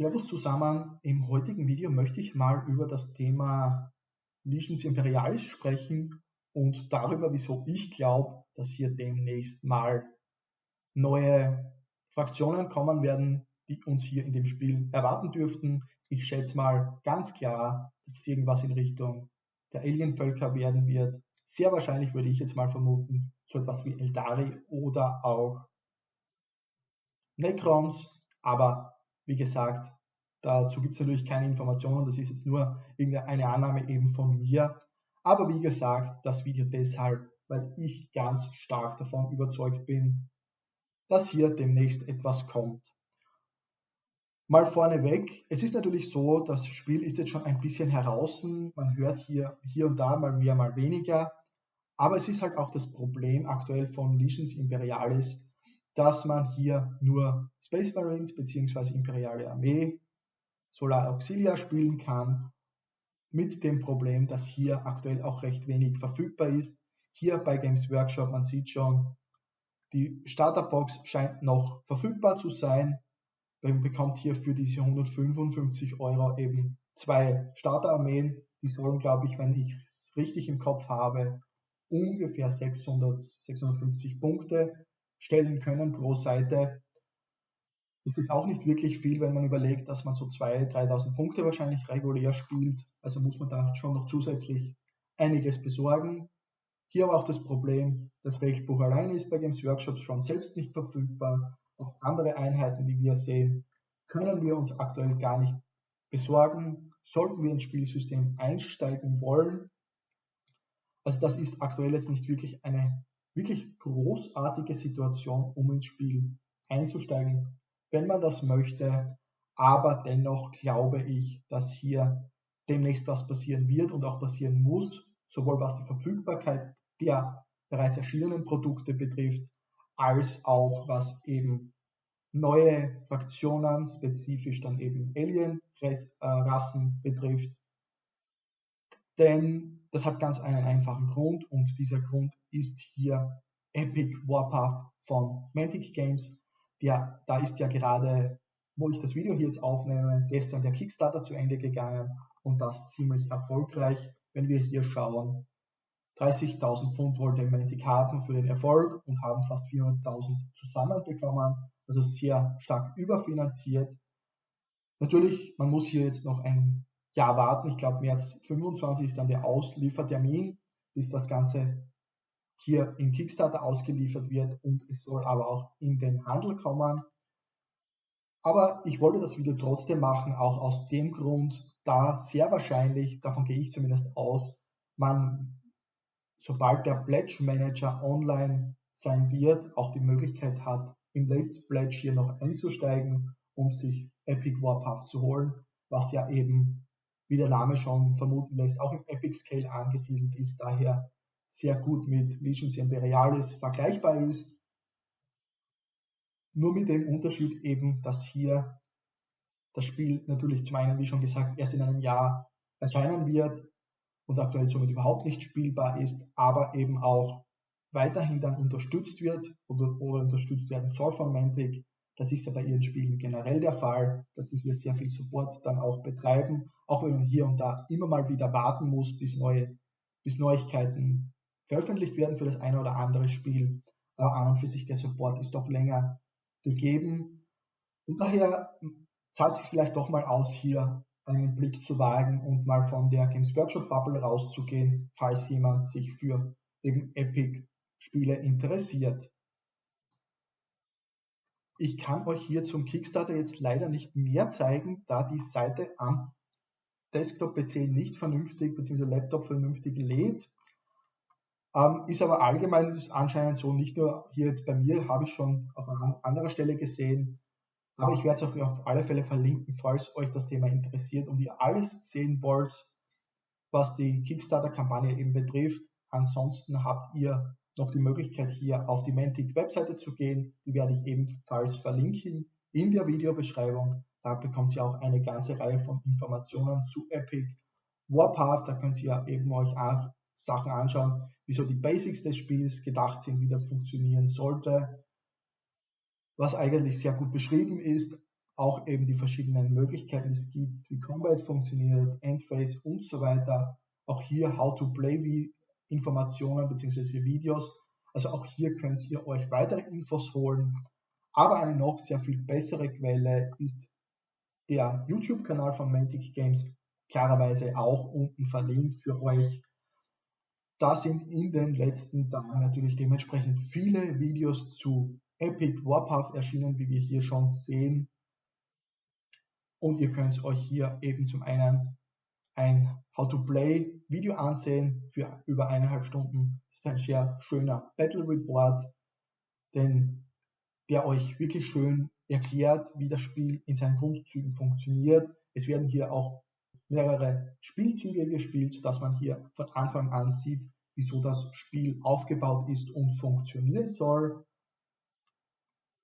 Servus zusammen. Im heutigen Video möchte ich mal über das Thema Legions Imperialis sprechen und darüber, wieso ich glaube, dass hier demnächst mal neue Fraktionen kommen werden, die uns hier in dem Spiel erwarten dürften. Ich schätze mal ganz klar, dass es irgendwas in Richtung der Alienvölker werden wird. Sehr wahrscheinlich würde ich jetzt mal vermuten, so etwas wie Eldari oder auch Necrons, aber wie gesagt, dazu gibt es natürlich keine Informationen, das ist jetzt nur irgendeine Annahme eben von mir. Aber wie gesagt, das Video deshalb, weil ich ganz stark davon überzeugt bin, dass hier demnächst etwas kommt. Mal vorneweg, es ist natürlich so, das Spiel ist jetzt schon ein bisschen heraus, man hört hier und da mal mehr, mal weniger, aber es ist halt auch das Problem aktuell von Legions Imperialis, dass man hier nur Space Marines bzw. Imperiale Armee, Solar Auxilia spielen kann, mit dem Problem, dass hier aktuell auch recht wenig verfügbar ist. Hier bei Games Workshop, man sieht schon, die Starterbox scheint noch verfügbar zu sein. Man bekommt hier für diese 155 Euro eben 2 Starterarmeen. Die sollen, glaube ich, wenn ich es richtig im Kopf habe, ungefähr 650 Punkte stellen können pro Seite. Ist es auch nicht wirklich viel, wenn man überlegt, dass man so 2.000, 3.000 Punkte wahrscheinlich regulär spielt. Also muss man da schon noch zusätzlich einiges besorgen. Hier aber auch das Problem, das Regelbuch alleine ist bei Games Workshop schon selbst nicht verfügbar. Auch andere Einheiten, die wir sehen, können wir uns aktuell gar nicht besorgen. Sollten wir ins Spielsystem einsteigen wollen, also das ist aktuell jetzt nicht wirklich eine wirklich großartige Situation, um ins Spiel einzusteigen, wenn man das möchte. Aber dennoch glaube ich, dass hier demnächst was passieren wird und auch passieren muss, sowohl was die Verfügbarkeit der bereits erschienenen Produkte betrifft, als auch was eben neue Fraktionen, spezifisch dann eben Alien-Rassen betrifft. Denn das hat ganz einen einfachen Grund und dieser Grund ist hier Epic Warpath von Mantic Games. Da ist ja gerade, wo ich das Video hier jetzt aufnehme, gestern der Kickstarter zu Ende gegangen und das ziemlich erfolgreich, wenn wir hier schauen. 30.000 Pfund wollte Mantic haben für den Erfolg und haben fast 400.000 zusammenbekommen, also sehr stark überfinanziert. Natürlich, man muss hier jetzt noch ein Jahr warten. Ich glaube, März 25 ist dann der Ausliefertermin, bis das Ganze hier im Kickstarter ausgeliefert wird und es soll aber auch in den Handel kommen. Aber ich wollte das Video trotzdem machen, auch aus dem Grund, da sehr wahrscheinlich, davon gehe ich zumindest aus, man, sobald der Pledge Manager online sein wird, auch die Möglichkeit hat, im Late Pledge hier noch einzusteigen, um sich Epic Warpath zu holen, was ja eben, wie der Name schon vermuten lässt, auch im Epic Scale angesiedelt ist, daher sehr gut mit Legions Imperialis vergleichbar ist. Nur mit dem Unterschied eben, dass hier das Spiel natürlich zum einen, wie schon gesagt, erst in einem Jahr erscheinen wird und aktuell somit überhaupt nicht spielbar ist, aber eben auch weiterhin dann unterstützt wird oder unterstützt werden soll von Mantic. Das ist ja bei ihren Spielen generell der Fall, dass sie hier sehr viel Support dann auch betreiben, auch wenn man hier und da immer mal wieder warten muss, bis Neuigkeiten veröffentlicht werden für das eine oder andere Spiel. Aber an und für sich der Support ist doch länger gegeben. Und daher zahlt sich vielleicht doch mal aus, hier einen Blick zu wagen und mal von der Games Workshop Bubble rauszugehen, falls jemand sich für eben Epic Spiele interessiert. Ich kann euch hier zum Kickstarter jetzt leider nicht mehr zeigen, da die Seite am Desktop-PC nicht vernünftig bzw. Laptop vernünftig lädt. Ist aber allgemein anscheinend so, nicht nur hier jetzt bei mir, habe ich schon auch an anderer Stelle gesehen. Aber ich werde es auch auf alle Fälle verlinken, falls euch das Thema interessiert und ihr alles sehen wollt, was die Kickstarter-Kampagne eben betrifft. Ansonsten habt ihr noch die Möglichkeit, hier auf die Mantic-Webseite zu gehen. Die werde ich ebenfalls verlinken in der Videobeschreibung. Da bekommt ihr auch eine ganze Reihe von Informationen zu Epic Warpath. Da könnt ihr eben euch auch Sachen anschauen, wieso die Basics des Spiels gedacht sind, wie das funktionieren sollte, was eigentlich sehr gut beschrieben ist. auch eben die verschiedenen Möglichkeiten, die es gibt, wie Combat funktioniert, Endphase und so weiter. Auch hier How-to-Play-Informationen bzw. Videos. Also auch hier könnt ihr euch weitere Infos holen. Aber eine noch sehr viel bessere Quelle ist der YouTube-Kanal von Mantic Games, klarerweise auch unten verlinkt für euch. Da sind in den letzten Tagen natürlich dementsprechend viele Videos zu Epic Warpath erschienen, wie wir hier schon sehen. Und ihr könnt euch hier eben zum einen ein How-to-Play-Video ansehen für über 1,5 Stunden. Das ist ein sehr schöner Battle Report, der euch wirklich schön erklärt, wie das Spiel in seinen Grundzügen funktioniert. Es werden hier auch mehrere Spielzüge gespielt, sodass man hier von Anfang an sieht, wieso das Spiel aufgebaut ist und funktionieren soll.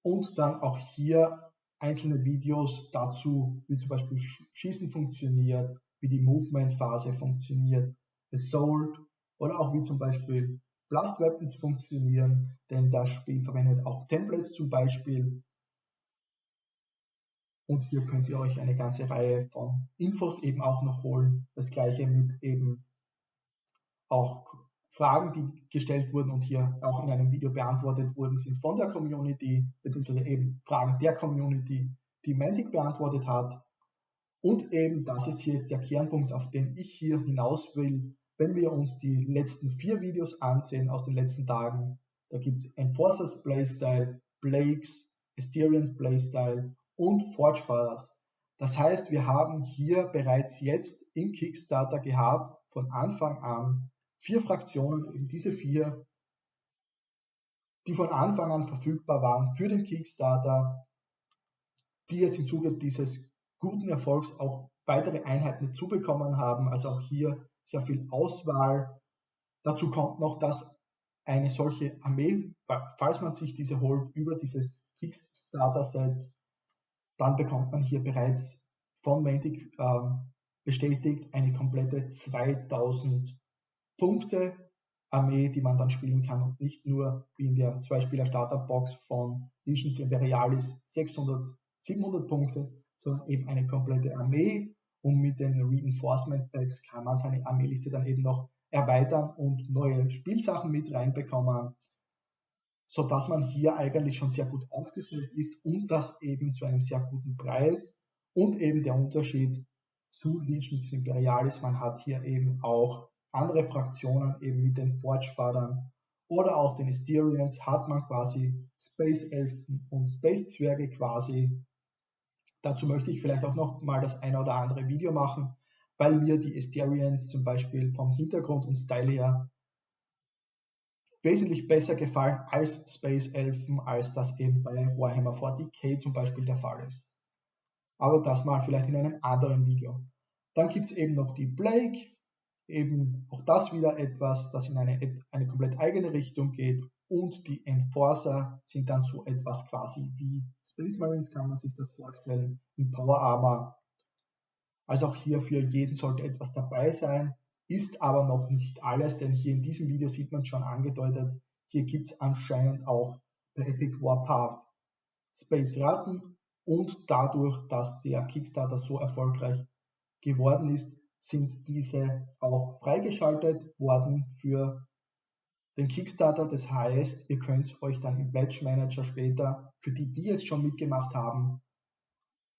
Und dann auch hier einzelne Videos dazu, wie zum Beispiel Schießen funktioniert, wie die Movement-Phase funktioniert, Assault oder auch wie zum Beispiel Blast Weapons funktionieren, denn das Spiel verwendet auch Templates zum Beispiel. Und hier könnt ihr euch eine ganze Reihe von Infos eben auch noch holen. Das gleiche mit eben auch Fragen, die gestellt wurden und hier auch in einem Video beantwortet wurden, sind von der Community, beziehungsweise eben Fragen der Community, die Mantic beantwortet hat. Und eben, das ist hier jetzt der Kernpunkt, auf den ich hier hinaus will, wenn wir uns die letzten 4 Videos ansehen aus den letzten Tagen. Da gibt es Enforcers Playstyle, Blakes, Asterians Playstyle und Forge Fathers. Das heißt, wir haben hier bereits jetzt im Kickstarter gehabt, von Anfang an 4 Fraktionen, eben diese 4, die von Anfang an verfügbar waren für den Kickstarter, die jetzt im Zuge dieses guten Erfolgs auch weitere Einheiten dazu bekommen haben. Also auch hier sehr viel Auswahl. Dazu kommt noch, dass eine solche Armee, falls man sich diese holt, über dieses Kickstarter-Set, dann bekommt man hier bereits von Mantic bestätigt eine komplette 2000 Punkte Armee, die man dann spielen kann und nicht nur wie in der 2-Spieler-Starter-Box von Legions Imperialis 600, 700 Punkte, sondern eben eine komplette Armee, und mit den Reinforcement Packs kann man seine Armeeliste dann eben noch erweitern und neue Spielsachen mit reinbekommen, sodass man hier eigentlich schon sehr gut aufgestellt ist und das eben zu einem sehr guten Preis. Und eben der Unterschied zu Legions Imperialis, man hat hier eben auch andere Fraktionen, eben mit den Forge-Fathern oder auch den Asterians hat man quasi Space-Elfen und Space-Zwerge quasi. Dazu möchte ich vielleicht auch noch mal das eine oder andere Video machen, weil mir die Asterians zum Beispiel vom Hintergrund und Style her wesentlich besser gefallen als Space-Elfen, als das eben bei Warhammer 40k zum Beispiel der Fall ist. Aber das mal vielleicht in einem anderen Video. Dann gibt es eben noch die Blake, eben auch das wieder etwas, das in eine komplett eigene Richtung geht, und die Enforcer sind dann so etwas quasi wie Space Marines, kann man sich das vorstellen, in Power Armor. Also auch hier für jeden sollte etwas dabei sein, ist aber noch nicht alles, denn hier in diesem Video sieht man schon angedeutet, hier gibt es anscheinend auch bei Epic Warpath Space Ratten, und dadurch, dass der Kickstarter so erfolgreich geworden ist, sind diese auch freigeschaltet worden für den Kickstarter. Das heißt, ihr könnt euch dann im Pledge Manager später, für die, die jetzt schon mitgemacht haben,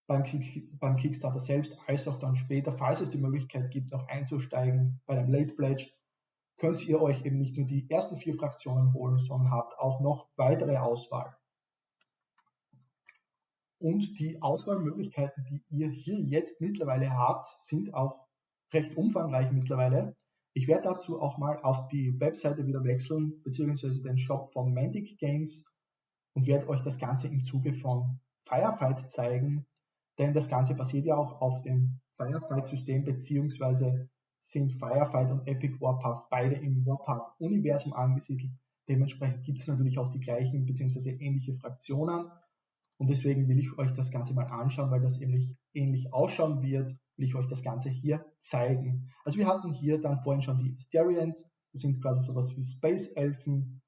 beim Kickstarter selbst, als auch dann später, falls es die Möglichkeit gibt, noch einzusteigen bei einem Late Pledge, könnt ihr euch eben nicht nur die ersten 4 Fraktionen holen, sondern habt auch noch weitere Auswahl. Und die Auswahlmöglichkeiten, die ihr hier jetzt mittlerweile habt, sind auch recht umfangreich mittlerweile. Ich werde dazu auch mal auf die Webseite wieder wechseln, beziehungsweise den Shop von Mantic Games, und werde euch das Ganze im Zuge von Firefight zeigen, denn das Ganze basiert ja auch auf dem Firefight-System, beziehungsweise sind Firefight und Epic Warpath beide im Warpath-Universum angesiedelt. Dementsprechend gibt es natürlich auch die gleichen beziehungsweise ähnliche Fraktionen. Und deswegen will ich euch das Ganze mal anschauen, weil das ähnlich ausschauen wird, will ich euch das Ganze hier zeigen. Also wir hatten hier dann vorhin schon die Asterians, das sind quasi sowas wie Space-Elfen.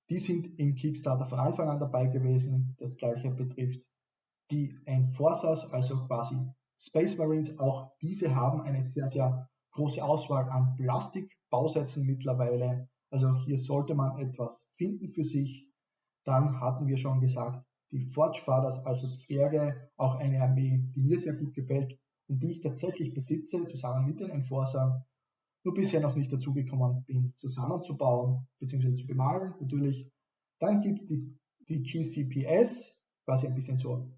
Die sind im Kickstarter von Anfang an dabei gewesen. Das gleiche betrifft die Enforcers, also quasi Space Marines. Auch diese haben eine sehr, sehr große Auswahl an Plastikbausätzen mittlerweile. Also hier sollte man etwas finden für sich. Dann hatten wir schon gesagt, die Forge Fathers, also Zwerge, auch eine Armee, die mir sehr gut gefällt und die ich tatsächlich besitze, zusammen mit den Enforcern, nur bisher noch nicht dazu gekommen bin, zusammenzubauen bzw. zu bemalen natürlich. Dann gibt es die GCPS, quasi ein bisschen so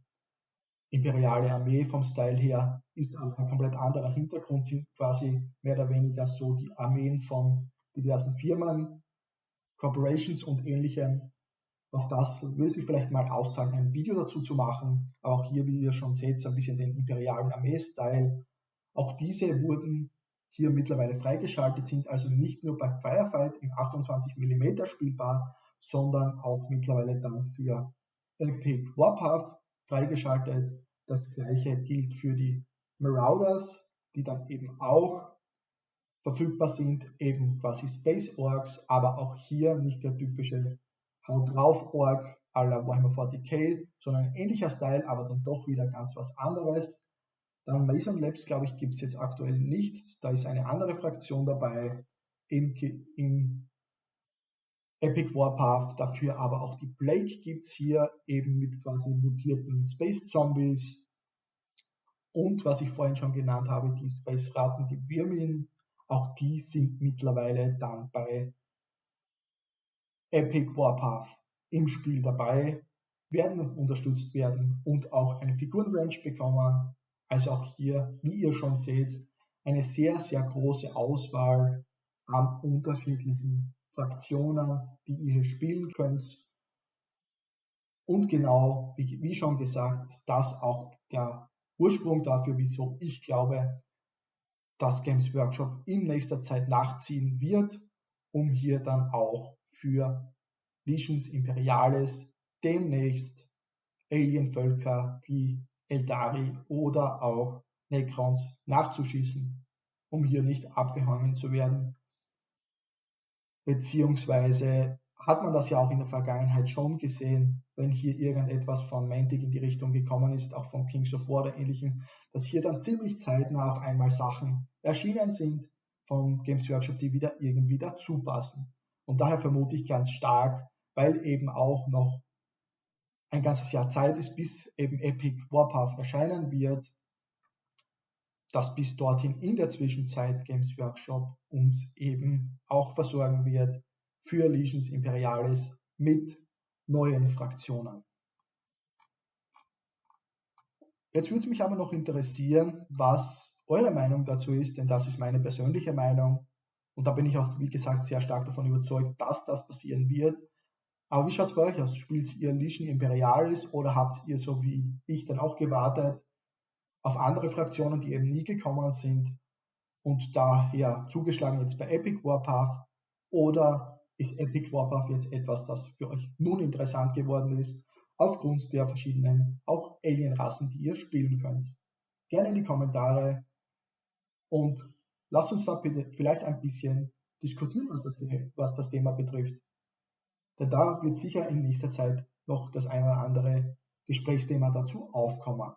imperiale Armee vom Style her, ist aber ein komplett anderer Hintergrund, sind quasi mehr oder weniger so die Armeen von diversen Firmen, Corporations und ähnlichem. Auch das würde sich vielleicht mal auszahlen, ein Video dazu zu machen. Aber auch hier, wie ihr schon seht, so ein bisschen den imperialen Armee-Style. Auch diese wurden hier mittlerweile freigeschaltet, sind also nicht nur bei Firefight im 28 mm spielbar, sondern auch mittlerweile dann für Epic Warpath freigeschaltet. Das gleiche gilt für die Marauders, die dann eben auch verfügbar sind, eben quasi Space Orcs, aber auch hier nicht der typische Haut drauf Orc à la Warhammer 40k, sondern ein ähnlicher Style, aber dann doch wieder ganz was anderes. Dann Mason Labs, glaube ich, gibt es jetzt aktuell nicht. Da ist eine andere Fraktion dabei im Epic Warpath. Dafür aber auch die Plague gibt es hier eben mit quasi mutierten Space Zombies. Und was ich vorhin schon genannt habe, die Space Ratten, die Wirmin, auch die sind mittlerweile dann bei Epic Warpath im Spiel dabei, werden unterstützt werden und auch eine Figurenrange bekommen. Also auch hier, wie ihr schon seht, eine sehr, sehr große Auswahl an unterschiedlichen Fraktionen, die ihr hier spielen könnt. Und genau, wie schon gesagt, ist das auch der Ursprung dafür, wieso ich glaube, dass Games Workshop in nächster Zeit nachziehen wird, um hier dann auch für Legions Imperialis demnächst Alienvölker wie Eldari oder auch Necrons nachzuschießen, um hier nicht abgehangen zu werden. Beziehungsweise hat man das ja auch in der Vergangenheit schon gesehen, wenn hier irgendetwas von Mantic in die Richtung gekommen ist, auch von Kings of War oder ähnlichem, dass hier dann ziemlich zeitnah auf einmal Sachen erschienen sind von Games Workshop, die wieder irgendwie dazu passen. Und daher vermute ich ganz stark, weil eben auch noch ein ganzes Jahr Zeit ist, bis eben Epic Warpath erscheinen wird, dass bis dorthin in der Zwischenzeit Games Workshop uns eben auch versorgen wird für Legions Imperialis mit neuen Fraktionen. Jetzt würde es mich aber noch interessieren, was eure Meinung dazu ist, denn das ist meine persönliche Meinung und da bin ich auch, wie gesagt, sehr stark davon überzeugt, dass das passieren wird. Aber wie schaut es bei euch aus? Spielt ihr Legion Imperialis oder habt ihr so wie ich dann auch gewartet auf andere Fraktionen, die eben nie gekommen sind und daher zugeschlagen jetzt bei Epic Warpath? Oder ist Epic Warpath jetzt etwas, das für euch nun interessant geworden ist, aufgrund der verschiedenen auch Alien-Rassen, die ihr spielen könnt? Gerne in die Kommentare und lasst uns da bitte vielleicht ein bisschen diskutieren, was das Thema betrifft. Denn da wird sicher in nächster Zeit noch das eine oder andere Gesprächsthema dazu aufkommen.